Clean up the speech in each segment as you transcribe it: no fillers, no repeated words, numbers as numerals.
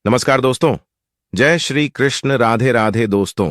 नमस्कार दोस्तों। जय श्री कृष्ण। राधे राधे दोस्तों।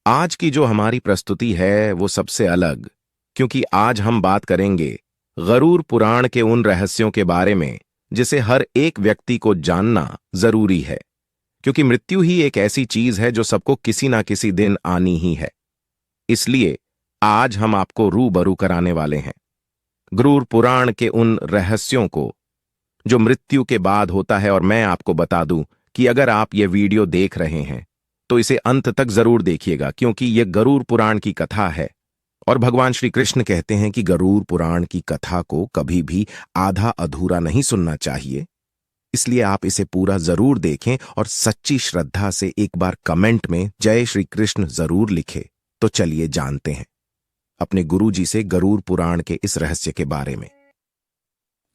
आज की जो हमारी प्रस्तुति है वो सबसे अलग, क्योंकि आज हम बात करेंगे गरुड़ पुराण के उन रहस्यों के बारे में जिसे हर एक व्यक्ति को जानना जरूरी है, क्योंकि मृत्यु ही एक ऐसी चीज है जो सबको किसी ना किसी दिन आनी ही है। इसलिए आज हम आपको रूबरू कराने वाले हैं गरुड़ पुराण के उन रहस्यों को जो मृत्यु के बाद होता है। और मैं आपको बता दूं कि अगर आप ये वीडियो देख रहे हैं तो इसे अंत तक जरूर देखिएगा, क्योंकि यह गरुड़ पुराण की कथा है। और भगवान श्री कृष्ण कहते हैं कि गरुड़ पुराण की कथा को कभी भी आधा अधूरा नहीं सुनना चाहिए। इसलिए आप इसे पूरा जरूर देखें और सच्ची श्रद्धा से एक बार कमेंट में जय श्री कृष्ण जरूर लिखें। तो चलिए जानते हैं अपने गुरुजी से गरुड़ पुराण के इस रहस्य के बारे में।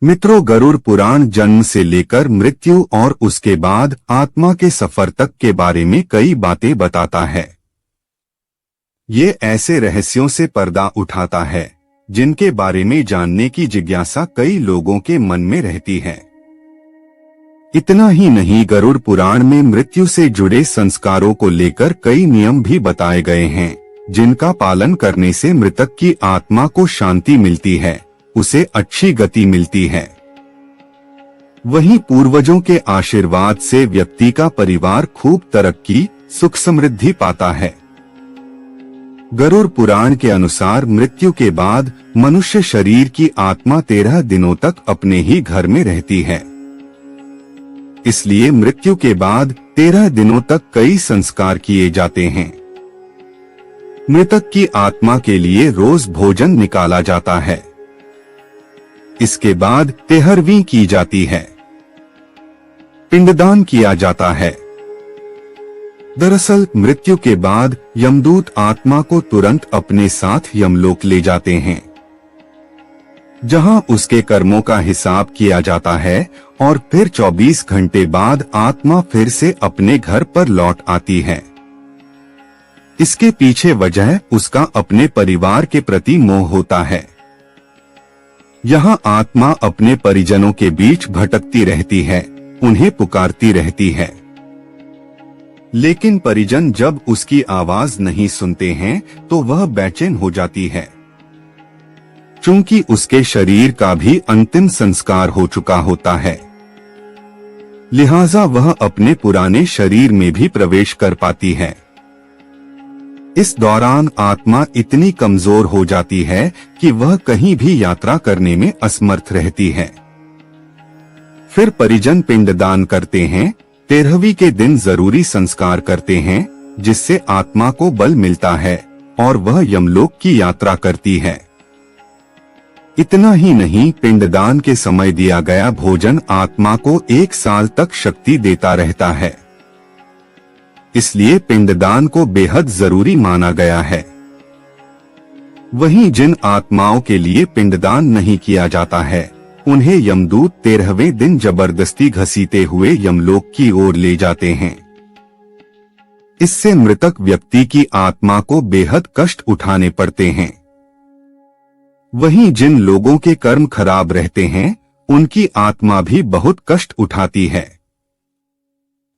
मित्रों, गरुड़ पुराण जन्म से लेकर मृत्यु और उसके बाद आत्मा के सफर तक के बारे में कई बातें बताता है। ये ऐसे रहस्यों से पर्दा उठाता है जिनके बारे में जानने की जिज्ञासा कई लोगों के मन में रहती है। इतना ही नहीं, गरुड़ पुराण में मृत्यु से जुड़े संस्कारों को लेकर कई नियम भी बताए गए हैं, जिनका पालन करने से मृतक की आत्मा को शांति मिलती है, उसे अच्छी गति मिलती है। वहीं पूर्वजों के आशीर्वाद से व्यक्ति का परिवार खूब तरक्की, सुख समृद्धि पाता है। गरुड़ पुराण के अनुसार मृत्यु के बाद मनुष्य शरीर की आत्मा 13 दिनों तक अपने ही घर में रहती है। इसलिए मृत्यु के बाद 13 दिनों तक कई संस्कार किए जाते हैं। मृतक की आत्मा के लिए रोज भोजन निकाला जाता है। इसके बाद 13वीं की जाती है, पिंडदान किया जाता है। दरअसल मृत्यु के बाद यमदूत आत्मा को तुरंत अपने साथ यमलोक ले जाते हैं, जहां उसके कर्मों का हिसाब किया जाता है और फिर 24 घंटे बाद आत्मा फिर से अपने घर पर लौट आती है। इसके पीछे वजह उसका अपने परिवार के प्रति मोह होता है। यहाँ आत्मा अपने परिजनों के बीच भटकती रहती है, उन्हें पुकारती रहती है, लेकिन परिजन जब उसकी आवाज नहीं सुनते हैं तो वह बेचैन हो जाती है। चूंकि उसके शरीर का भी अंतिम संस्कार हो चुका होता है, लिहाजा वह अपने पुराने शरीर में भी प्रवेश कर पाती है। इस दौरान आत्मा इतनी कमजोर हो जाती है कि वह कहीं भी यात्रा करने में असमर्थ रहती है। फिर परिजन पिंडदान करते हैं, 13वीं के दिन जरूरी संस्कार करते हैं, जिससे आत्मा को बल मिलता है और वह यमलोक की यात्रा करती है। इतना ही नहीं, पिंडदान के समय दिया गया भोजन आत्मा को 1 साल तक शक्ति देता रहता है। इसलिए पिंडदान को बेहद जरूरी माना गया है। वहीं जिन आत्माओं के लिए पिंडदान नहीं किया जाता है, उन्हें यमदूत 13वें दिन जबरदस्ती घसीटे हुए यमलोक की ओर ले जाते हैं। इससे मृतक व्यक्ति की आत्मा को बेहद कष्ट उठाने पड़ते हैं। वहीं जिन लोगों के कर्म खराब रहते हैं, उनकी आत्मा भी बहुत कष्ट उठाती है।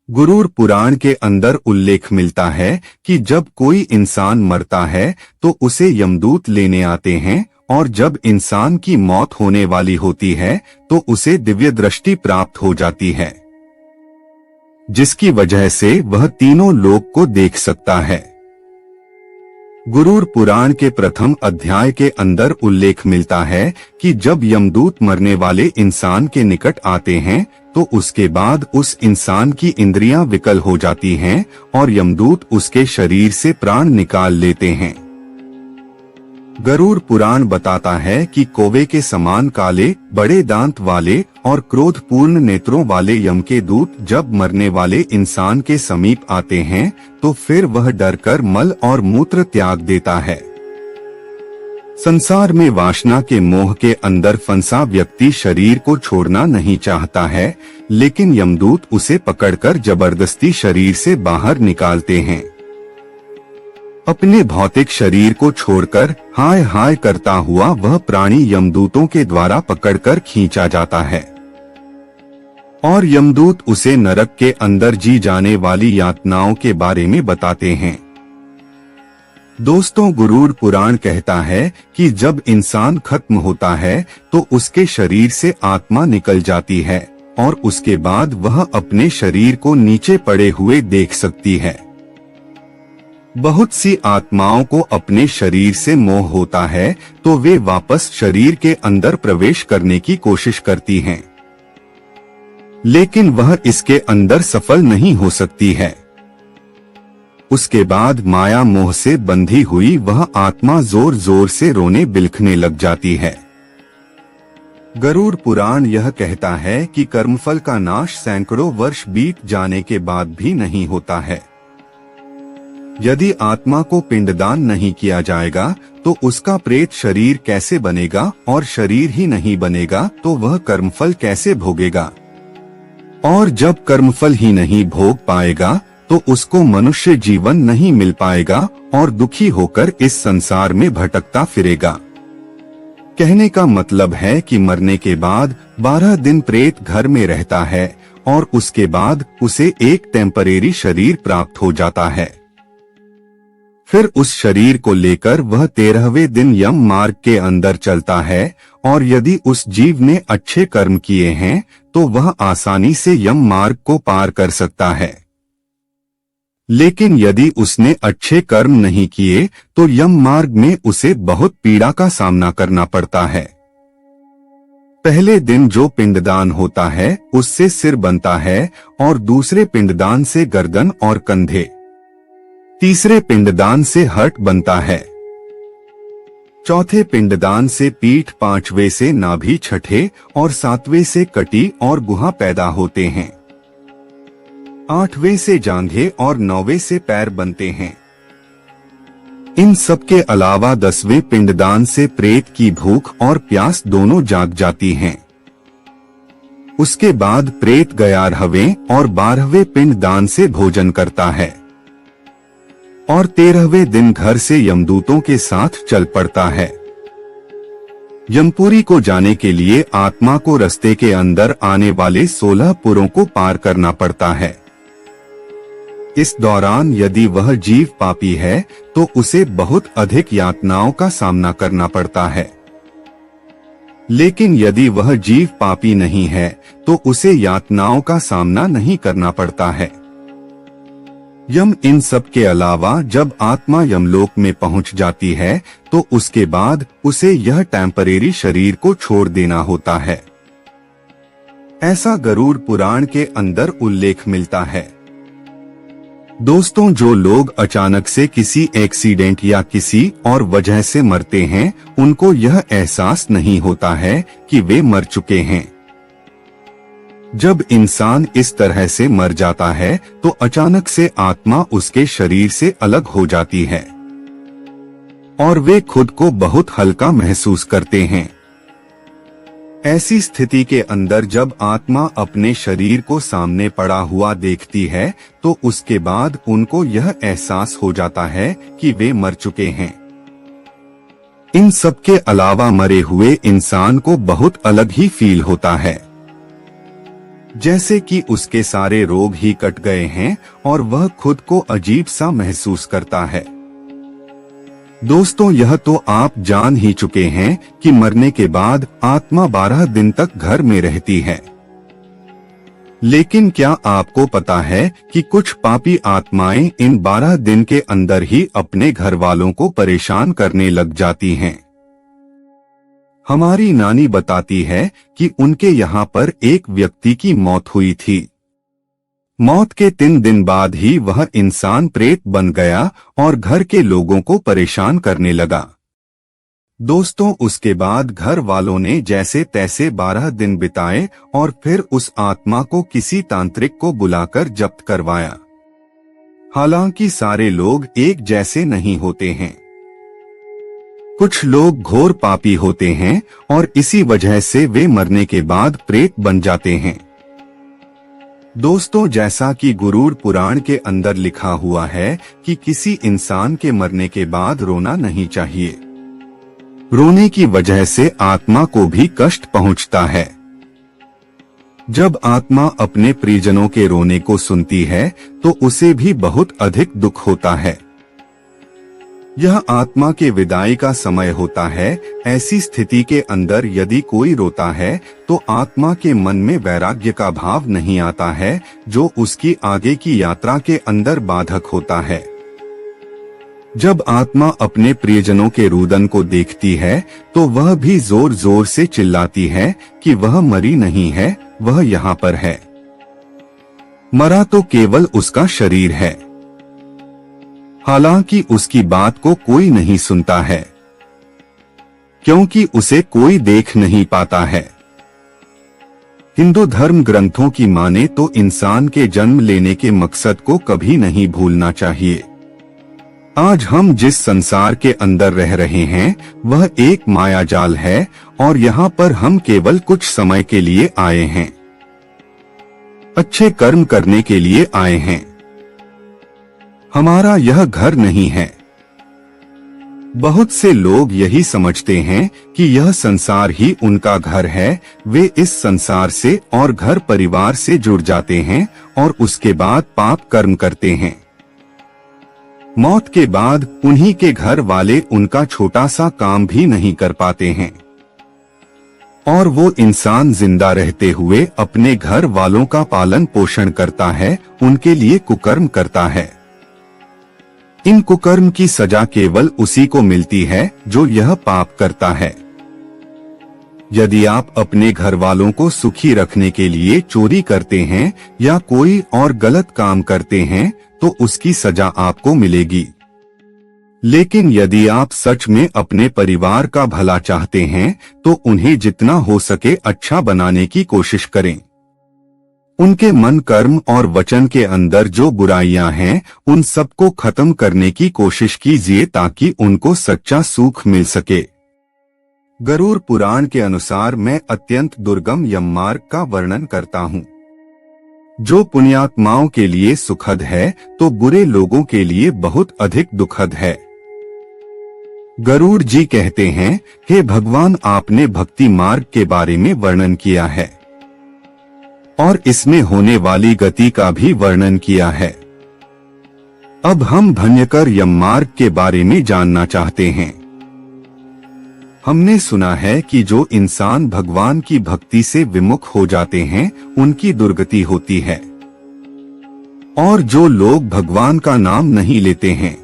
गरुड़ पुराण के अंदर उल्लेख मिलता है कि जब कोई इंसान मरता है तो उसे यमदूत लेने आते हैं, और जब इंसान की मौत होने वाली होती है तो उसे दिव्य दृष्टि प्राप्त हो जाती है, जिसकी वजह से वह तीनों लोक को देख सकता है। गरुड़ पुराण के प्रथम अध्याय के अंदर उल्लेख मिलता है कि जब यमदूत मरने वाले इंसान के निकट आते हैं तो उसके बाद उस इंसान की इंद्रियां विकल हो जाती हैं और यमदूत उसके शरीर से प्राण निकाल लेते हैं। गरुड़ पुराण बताता है कि कौवे के समान काले, बड़े दांत वाले और क्रोधपूर्ण नेत्रों वाले यम के दूत जब मरने वाले इंसान के समीप आते हैं तो फिर वह डरकर मल और मूत्र त्याग देता है। संसार में वासना के मोह के अंदर फंसा व्यक्ति शरीर को छोड़ना नहीं चाहता है, लेकिन यमदूत उसे पकड़कर जबरदस्ती शरीर से बाहर निकालते हैं। अपने भौतिक शरीर को छोड़कर हाय हाय करता हुआ वह प्राणी यमदूतों के द्वारा पकड़कर खींचा जाता है। और यमदूत उसे नरक के अंदर जी जाने वाली यातनाओं के बारे में बताते हैं। दोस्तों, गरुड़ पुराण कहता है कि जब इंसान खत्म होता है तो उसके शरीर से आत्मा निकल जाती है और उसके बाद वह अपने शरीर को नीचे पड़े हुए देख सकती है। बहुत सी आत्माओं को अपने शरीर से मोह होता है तो वे वापस शरीर के अंदर प्रवेश करने की कोशिश करती हैं, लेकिन वह इसके अंदर सफल नहीं हो सकती है। उसके बाद माया मोह से बंधी हुई वह आत्मा जोर जोर से रोने बिलखने लग जाती है। गरुड़ पुराण यह कहता है कि कर्मफल का नाश सैकड़ों वर्ष बीत जाने के बाद भी नहीं होता है। यदि आत्मा को पिंडदान नहीं किया जाएगा तो उसका प्रेत शरीर कैसे बनेगा, और शरीर ही नहीं बनेगा तो वह कर्मफल कैसे भोगेगा। और जब कर्मफल ही नहीं भोग पाएगा तो उसको मनुष्य जीवन नहीं मिल पाएगा और दुखी होकर इस संसार में भटकता फिरेगा। कहने का मतलब है कि मरने के बाद 12 दिन प्रेत घर में रहता है और उसके बाद उसे एक टेम्परेरी शरीर प्राप्त हो जाता है। फिर उस शरीर को लेकर वह 13वें दिन यम मार्ग के अंदर चलता है, और यदि उस जीव ने अच्छे कर्म किए हैं तो वह आसानी से यम मार्ग को पार कर सकता है। लेकिन यदि उसने अच्छे कर्म नहीं किए तो यम मार्ग में उसे बहुत पीड़ा का सामना करना पड़ता है। पहले दिन जो पिंडदान होता है उससे सिर बनता है और दूसरे पिंडदान से गर्दन और कंधे, तीसरे पिंडदान से हट बनता है, चौथे पिंडदान से पीठ, पांचवें से नाभि, छठे और सातवें से कटी और गुहा पैदा होते हैं, आठवें से जांघें और 9वें से पैर बनते हैं। इन सब के अलावा 10वें पिंडदान से प्रेत की भूख और प्यास दोनों जाग जाती हैं। उसके बाद प्रेत 11वें और 12वें पिंडदान से भोजन करता है और 13वें दिन घर से यमदूतों के साथ चल पड़ता है। यमपुरी को जाने के लिए आत्मा को रास्ते के अंदर आने वाले 16 पुरों को पार करना पड़ता है। इस दौरान यदि वह जीव पापी है तो उसे बहुत अधिक यातनाओं का सामना करना पड़ता है, लेकिन यदि वह जीव पापी नहीं है तो उसे यातनाओं का सामना नहीं करना पड़ता है। यम इन सब के अलावा जब आत्मा यमलोक में पहुंच जाती है तो उसके बाद उसे यह टेम्परेरी शरीर को छोड़ देना होता है। ऐसा गरुड़ पुराण के अंदर उल्लेख मिलता है। दोस्तों, जो लोग अचानक से किसी एक्सीडेंट या किसी और वजह से मरते हैं उनको यह एहसास नहीं होता है कि वे मर चुके हैं। जब इंसान इस तरह से मर जाता है तो अचानक से आत्मा उसके शरीर से अलग हो जाती है और वे खुद को बहुत हल्का महसूस करते हैं। ऐसी स्थिति के अंदर जब आत्मा अपने शरीर को सामने पड़ा हुआ देखती है तो उसके बाद उनको यह एहसास हो जाता है कि वे मर चुके हैं। इन सब के अलावा मरे हुए इंसान को बहुत अलग ही फील होता है, जैसे कि उसके सारे रोग ही कट गए हैं और वह खुद को अजीब सा महसूस करता है। दोस्तों, यह तो आप जान ही चुके हैं कि मरने के बाद आत्मा 12 दिन तक घर में रहती है। लेकिन क्या आपको पता है कि कुछ पापी आत्माएं इन 12 दिन के अंदर ही अपने घर वालों को परेशान करने लग जाती हैं। हमारी नानी बताती है कि उनके यहाँ पर एक व्यक्ति की मौत हुई थी। मौत के 3 दिन बाद ही वह इंसान प्रेत बन गया और घर के लोगों को परेशान करने लगा। दोस्तों, उसके बाद घर वालों ने जैसे तैसे 12 दिन बिताए और फिर उस आत्मा को किसी तांत्रिक को बुलाकर जब्त करवाया। हालांकि सारे लोग एक जैसे नहीं होते हैं। कुछ लोग घोर पापी होते हैं और इसी वजह से वे मरने के बाद प्रेत बन जाते हैं। दोस्तों, जैसा कि गरुड़ पुराण के अंदर लिखा हुआ है कि किसी इंसान के मरने के बाद रोना नहीं चाहिए। रोने की वजह से आत्मा को भी कष्ट पहुंचता है। जब आत्मा अपने परिजनों के रोने को सुनती है तो उसे भी बहुत अधिक दुख होता है। यह आत्मा के विदाई का समय होता है। ऐसी स्थिति के अंदर यदि कोई रोता है तो आत्मा के मन में वैराग्य का भाव नहीं आता है, जो उसकी आगे की यात्रा के अंदर बाधक होता है। जब आत्मा अपने प्रियजनों के रुदन को देखती है तो वह भी जोर जोर से चिल्लाती है कि वह मरी नहीं है, वह यहाँ पर है। मरा तो केवल उसका शरीर है। हालांकि उसकी बात को कोई नहीं सुनता है, क्योंकि उसे कोई देख नहीं पाता है। हिंदू धर्म ग्रंथों की माने तो इंसान के जन्म लेने के मकसद को कभी नहीं भूलना चाहिए। आज हम जिस संसार के अंदर रह रहे हैं वह एक मायाजाल है और यहाँ पर हम केवल कुछ समय के लिए आए हैं, अच्छे कर्म करने के लिए आए हैं। हमारा यह घर नहीं है। बहुत से लोग यही समझते हैं कि यह संसार ही उनका घर है। वे इस संसार से और घर परिवार से जुड़ जाते हैं और उसके बाद पाप कर्म करते हैं। मौत के बाद उन्हीं के घर वाले उनका छोटा सा काम भी नहीं कर पाते हैं और वो इंसान जिंदा रहते हुए अपने घर वालों का पालन पोषण करता है, उनके लिए कुकर्म करता है। इन कुकर्म की सजा केवल उसी को मिलती है जो यह पाप करता है। यदि आप अपने घर वालों को सुखी रखने के लिए चोरी करते हैं या कोई और गलत काम करते हैं तो उसकी सजा आपको मिलेगी। लेकिन यदि आप सच में अपने परिवार का भला चाहते हैं तो उन्हें जितना हो सके अच्छा बनाने की कोशिश करें। उनके मन, कर्म और वचन के अंदर जो बुराइयां हैं उन सबको खत्म करने की कोशिश कीजिए ताकि उनको सच्चा सुख मिल सके। गरुड़ पुराण के अनुसार मैं अत्यंत दुर्गम यम मार्ग का वर्णन करता हूँ, जो पुण्यात्माओं के लिए सुखद है तो बुरे लोगों के लिए बहुत अधिक दुखद है। गरुड़ जी कहते हैं, हे भगवान, आपने भक्ति मार्ग के बारे में वर्णन किया है और इसमें होने वाली गति का भी वर्णन किया है। अब हम भयंकर यम मार्ग के बारे में जानना चाहते हैं। हमने सुना है कि जो इंसान भगवान की भक्ति से विमुख हो जाते हैं उनकी दुर्गति होती है, और जो लोग भगवान का नाम नहीं लेते हैं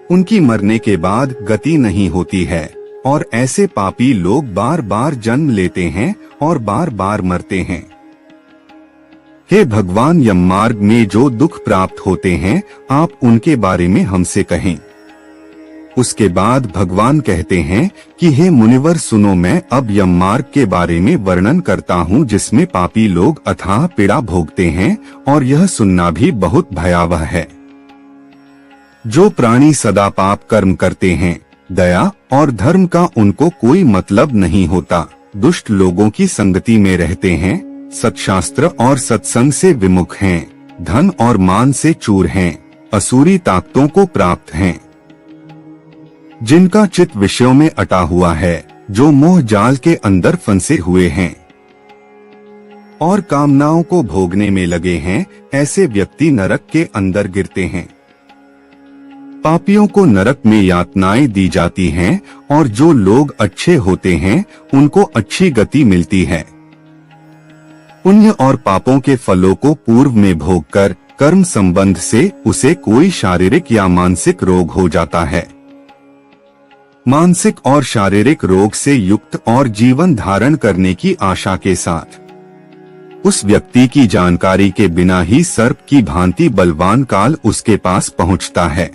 उनकी मरने के बाद गति नहीं होती है, और ऐसे पापी लोग बार बार जन्म लेते हैं और बार बार मरते हैं। हे भगवान, यम मार्ग में जो दुख प्राप्त होते हैं आप उनके बारे में हमसे कहें। उसके बाद भगवान कहते हैं कि हे मुनिवर सुनो, मैं अब यम मार्ग के बारे में वर्णन करता हूँ जिसमें पापी लोग अथाह पीड़ा भोगते हैं, और यह सुनना भी बहुत भयावह है। जो प्राणी सदा पाप कर्म करते हैं, दया और धर्म का उनको कोई मतलब नहीं होता, दुष्ट लोगों की संगति में रहते हैं, सत्शास्त्र और सत्संग से विमुख हैं, धन और मान से चूर हैं, असुरी ताकतों को प्राप्त हैं, जिनका चित्त विषयों में अटा हुआ है, जो मोह जाल के अंदर फंसे हुए हैं और कामनाओं को भोगने में लगे हैं, ऐसे व्यक्ति नरक के अंदर गिरते हैं। पापियों को नरक में यातनाएं दी जाती हैं और जो लोग अच्छे होते हैं उनको अच्छी गति मिलती है। पुण्य और पापों के फलों को पूर्व में भोगकर कर्म संबंध से उसे कोई शारीरिक या मानसिक रोग हो जाता है। मानसिक और शारीरिक रोग से युक्त और जीवन धारण करने की आशा के साथ उस व्यक्ति की जानकारी के बिना ही सर्प की भांति बलवान काल उसके पास पहुंचता है।